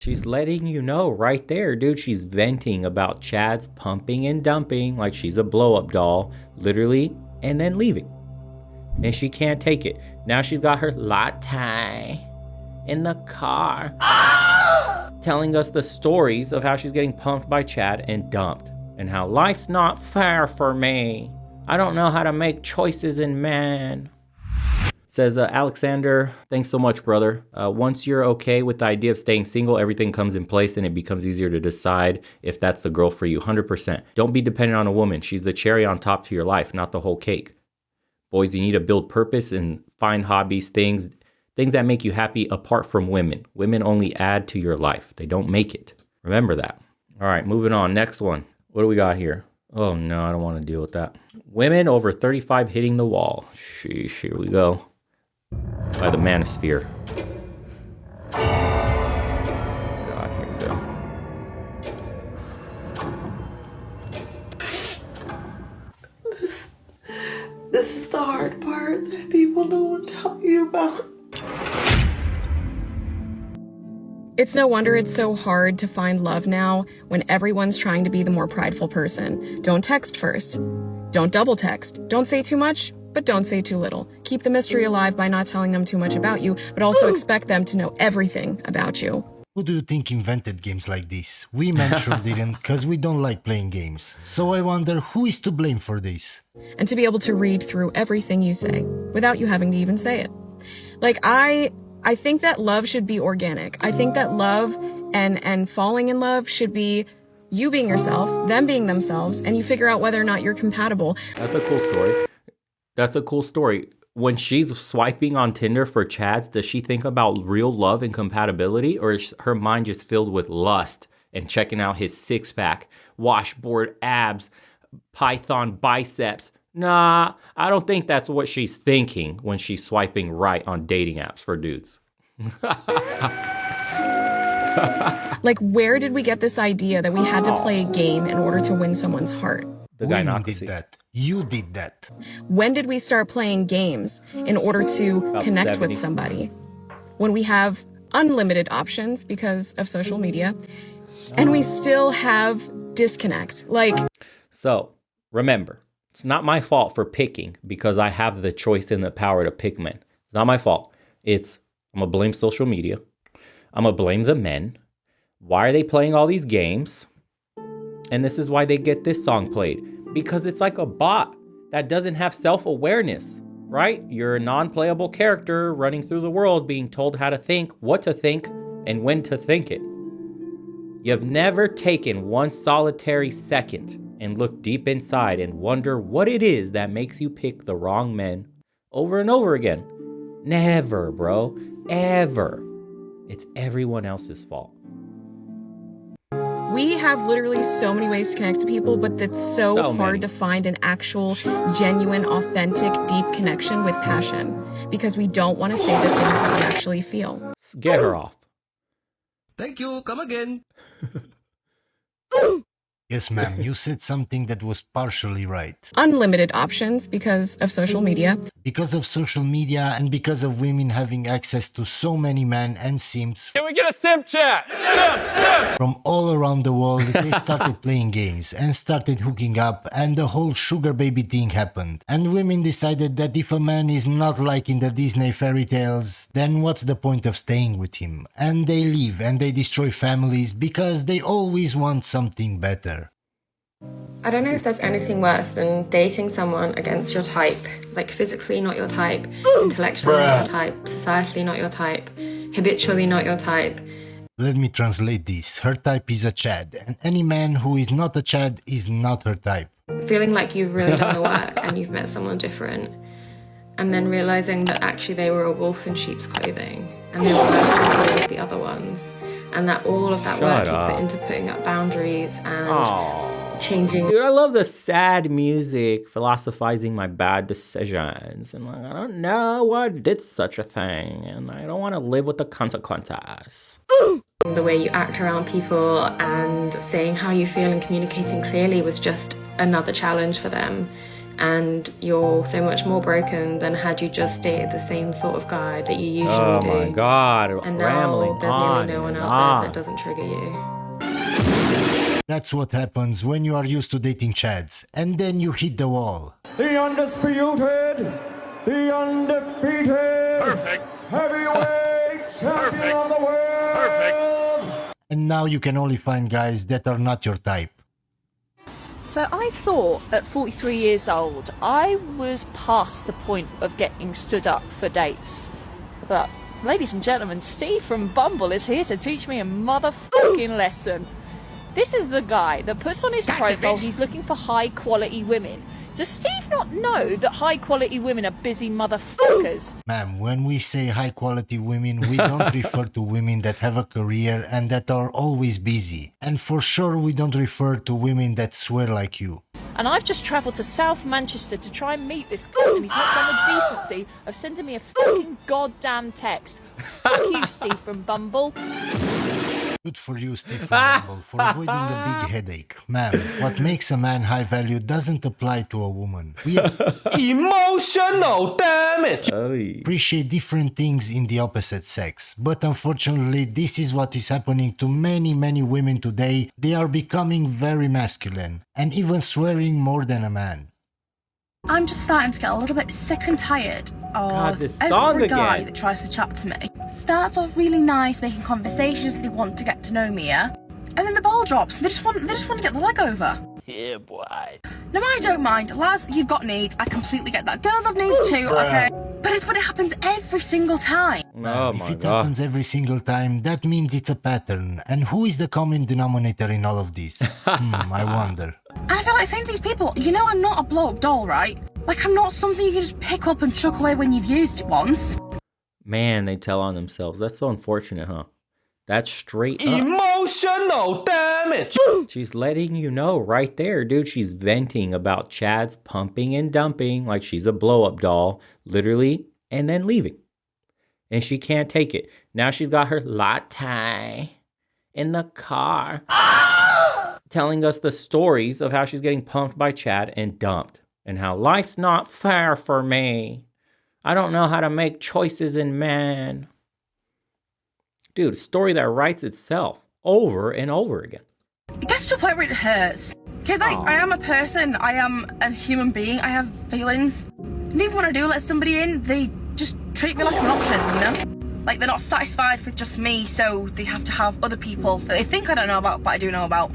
She's letting you know right there, dude. She's venting about Chad's pumping and dumping like she's a blow-up doll, literally, and then leaving. And she can't take it. Now she's got her latte in the car, telling us the stories of how she's getting pumped by Chad and dumped, and how life's not fair for me. I don't know how to make choices in men. Says Alexander, thanks so much, brother. Once you're okay with the idea of staying single, everything comes in place and it becomes easier to decide if that's the girl for you. 100%. Don't be dependent on a woman. She's the cherry on top to your life, not the whole cake. Boys, you need to build purpose and find hobbies, things that make you happy apart from women. Women only add to your life. They don't make it. Remember that. All right, moving on. Next one. What do we got here? Oh, no, I don't want to deal with that. Women over 35 hitting the wall. Sheesh, here we go. By the manosphere. God, here we go. This is the hard part that people don't tell you about. It's no wonder it's so hard to find love now when everyone's trying to be the more prideful person. Don't text first. Don't double text. Don't say too much, but don't say too little. Keep the mystery alive by not telling them too much about you, but also expect them to know everything about you. Who do you think invented games like this? We men sure didn't, because we don't like playing games. So I wonder who is to blame for this? And to be able to read through everything you say without you having to even say it. Like, I think that love should be organic. I think that love and falling in love should be you being yourself, them being themselves, and you figure out whether or not you're compatible. That's a cool story. That's a cool story. When she's swiping on Tinder for Chads, does she think about real love and compatibility, or is her mind just filled with lust and checking out his six-pack, washboard abs, python biceps? Nah, I don't think that's what she's thinking when she's swiping right on dating apps for dudes. Like, where did we get this idea that we had to play a game in order to win someone's heart? The Women did that. You did that. When did we start playing games in order to About connect 70. with somebody? When we have unlimited options because of social media, and we still have disconnect. Like, So, remember, it's not my fault for picking because I have the choice and the power to pick men. It's not my fault. I'm going to blame social media. I'm going to blame the men. Why are they playing all these games? And this is why they get this song played. Because it's like a bot that doesn't have self-awareness, right? You're a non-playable character running through the world being told how to think, what to think, and when to think it. You've never taken one solitary second and looked deep inside and wonder what it is that makes you pick the wrong men over and over again. Never, bro. Ever. It's everyone else's fault. we have literally so many ways to connect to people, but it's so hard to find an actual, genuine, authentic, deep connection with passion because we don't want to say the things that we actually feel. Get her off. Thank you. Come again. Yes, ma'am, you said something that was partially right. Unlimited options because of social media. Because of social media and because of women having access to so many men and simps. Can we get a simp chat? Simp. From all around the world, they started playing games and started hooking up, and the whole sugar baby thing happened. And women decided that if a man is not like in the Disney fairy tales, then what's the point of staying with him? And they leave and they destroy families because they always want something better. I don't know if there's anything worse than dating someone against your type, like physically not your type, intellectually not your type, societally not your type, habitually not your type. Let me translate this. Her type is a Chad, and any man who is not a Chad is not her type. Feeling like you've really done the work and you've met someone different, and then realizing that actually they were a wolf in sheep's clothing, and they were worse than the other ones, and that all of that work you put into putting up boundaries and changing. Dude, I love the sad music, philosophizing my bad decisions. And like, I don't know why I did such a thing. And I don't want to live with the consequences. The way you act around people and saying how you feel and communicating clearly was just another challenge for them. and you're so much more broken than had you just dated the same sort of guy that you usually Oh do. my God, And now rambling there's on nearly no one and out there on. that doesn't trigger you. That's what happens when you are used to dating Chads, and then you hit the wall. The undisputed, the undefeated, Perfect. heavyweight champion of the world. Perfect. And now you can only find guys that are not your type. So I thought at 43 years old, I was past the point of getting stood up for dates. But, ladies and gentlemen, Steve from Bumble is here to teach me a motherfucking lesson. This is the guy that puts on his profile he's looking for high quality women. Does Steve not know that high quality women are busy motherfuckers? Ma'am, when we say high quality women, we don't refer to women that have a career and that are always busy. And for sure we don't refer to women that swear like you. And I've just travelled to South Manchester to try and meet this guy, and he's not done the decency of sending me a fucking goddamn text. Fuck you, Steve from Bumble. Good for you, Steve from Bumble, for avoiding a big headache. Ma'am, what makes a man high value doesn't apply to a woman. We Emotional damage. appreciate different things in the opposite sex, but unfortunately this is what is happening to many women today. They are becoming very masculine and even swearing more than a man. I'm just starting to get a little bit sick and tired of God, this song every guy again. that tries to chat to me. Starts off really nice, making conversations, they want to get to know me, yeah? And then the ball drops, and they just want to get the leg over. Yeah, boy. No, I don't mind. Lads, you've got needs, I completely get that. Girls have needs too, okay? But it's when it happens every single time. Oh If my it God. happens every single time, that means it's a pattern. And who is the common denominator in all of this? I wonder. And I feel like saying to these people, you know I'm not a blow-up doll, right? Like, I'm not something you can just pick up and chuck away when you've used it once. Man, they tell on themselves. That's so unfortunate, huh? That's straight up. Emotional damage. She's letting you know right there, dude. She's venting about Chad's pumping and dumping like she's a blow-up doll, literally, and then leaving. And she can't take it. Now she's got her latte in the car, telling us the stories of how she's getting pumped by Chad and dumped, and how life's not fair for me. I don't know how to make choices in men. Dude, a story that writes itself over and over again. It gets to a point where it hurts. Because I am a person, I am a human being, I have feelings. And even when I do let somebody in, they just treat me like an option, you know? Like they're not satisfied with just me, so they have to have other people that they think I don't know about, but I do know about.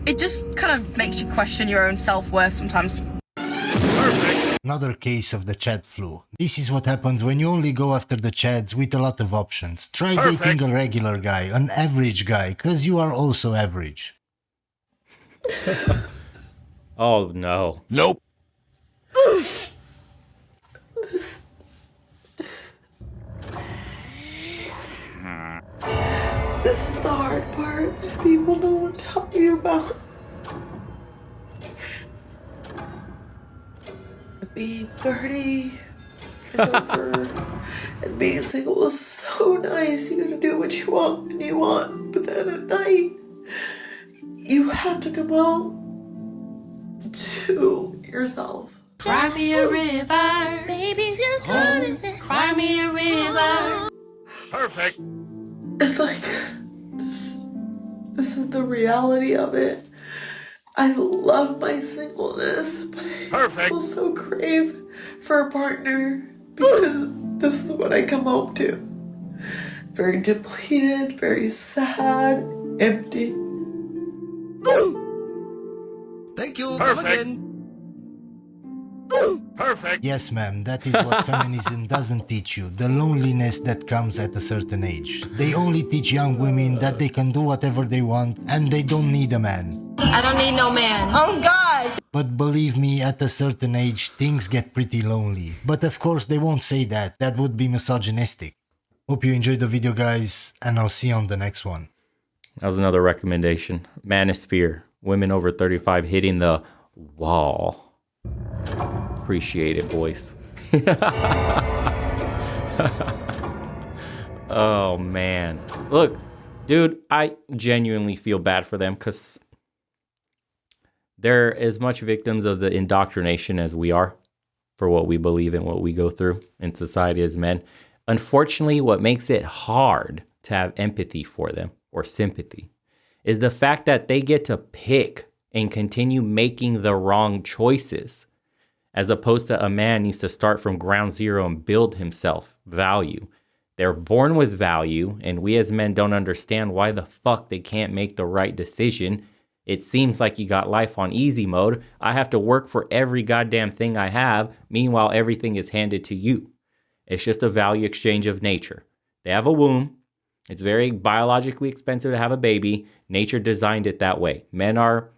It just kind of makes you question your own self-worth sometimes. Another case of the Chad flu. This is what happens when you only go after the Chads with a lot of options. Try dating a regular guy, an average guy, cause you are also average. Oh, no. Nope. This is the hard part that people don't tell you about. Being 30 and over and being single is so nice. You gotta do what you want when you want. But then at night, you have to come out to yourself. Cry me a river, baby, you could cry me a river. Perfect. And like, this is the reality of it. I love my singleness, but I also crave for a partner because this is what I come home to. Very depleted, very sad, empty. Thank you. Come again. Perfect. Yes, ma'am, that is what feminism doesn't teach you. The loneliness that comes at a certain age. They only teach young women that they can do whatever they want and they don't need a man. I don't need no man. Oh, God. But believe me, at a certain age, things get pretty lonely. But of course, they won't say that. That would be misogynistic. Hope you enjoyed the video, guys, and I'll see you on the next one. That was another recommendation. Manosphere. Women over 35 hitting the wall. Appreciate it, boys. Oh, man. Look, dude, I genuinely feel bad for them because They're as much victims of the indoctrination as we are for what we believe and what we go through in society as men. Unfortunately, what makes it hard to have empathy for them or sympathy is the fact that they get to pick and continue making the wrong choices, as opposed to a man needs to start from ground zero and build himself value. They're born with value, and we as men don't understand why the fuck they can't make the right decision. It seems like you got life on easy mode. I have to work for every goddamn thing I have. Meanwhile, everything is handed to you. It's just a value exchange of nature. They have a womb. It's very biologically expensive to have a baby. Nature designed it that way. Men are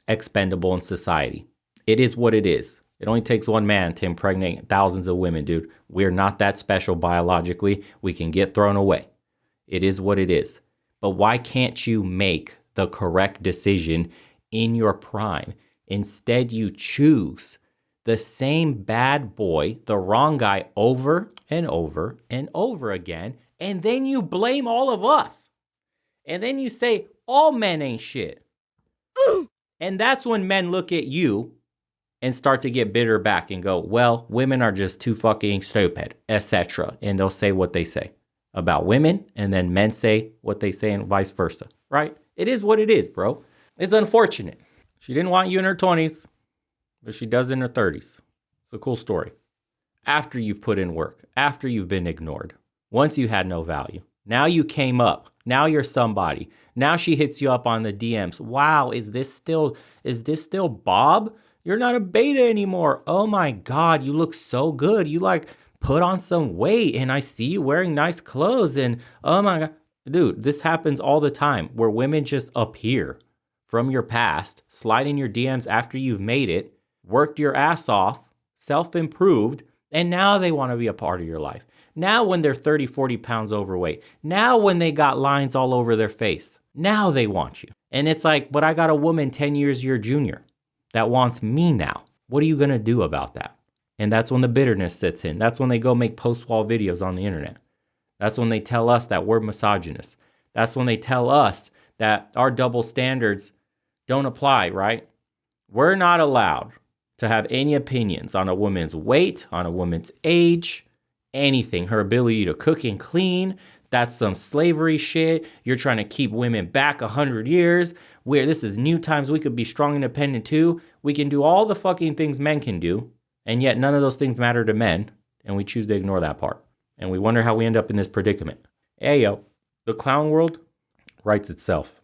expendable in society. It is what it is. It only takes one man to impregnate thousands of women, dude. We're not that special biologically. We can get thrown away. It is what it is. But why can't you make the correct decision in your prime? Instead, you choose the same bad boy, the wrong guy, over and over and over again. And then you blame all of us. And then you say, all men ain't shit. And that's when men look at you and start to get bitter back and go, well, women are just too fucking stupid, etc. And they'll say what they say about women, and then men say what they say and vice versa, right? It is what it is, bro. It's unfortunate. She didn't want you in her 20s, but she does in her 30s. It's a cool story. After you've put in work, after you've been ignored, once you had no value, now you came up. Now you're somebody. Now she hits you up on the DMs. Wow, is this still Bob? You're not a beta anymore. Oh my God, you look so good. You like put on some weight and I see you wearing nice clothes and oh my God. Dude, this happens all the time where women just appear from your past, slide in your DMs after you've made it, worked your ass off, self-improved, and now they want to be a part of your life. Now when they're 30, 40 pounds overweight, now when they got lines all over their face, now they want you. And it's like, but I got a woman 10 years your junior that wants me now. What are you going to do about that? And that's when the bitterness sits in. That's when they go make post-wall videos on the internet. That's when they tell us that we're misogynists. That's when they tell us that our double standards don't apply, right? We're not allowed to have any opinions on a woman's weight, on a woman's age, anything, her ability to cook and clean. That's some slavery shit. You're trying to keep women back 100 years where this is new times. We could be strong, independent too. We can do all the fucking things men can do. And yet none of those things matter to men. And we choose to ignore that part. And we wonder how we end up in this predicament. Hey, yo, the clown world writes itself.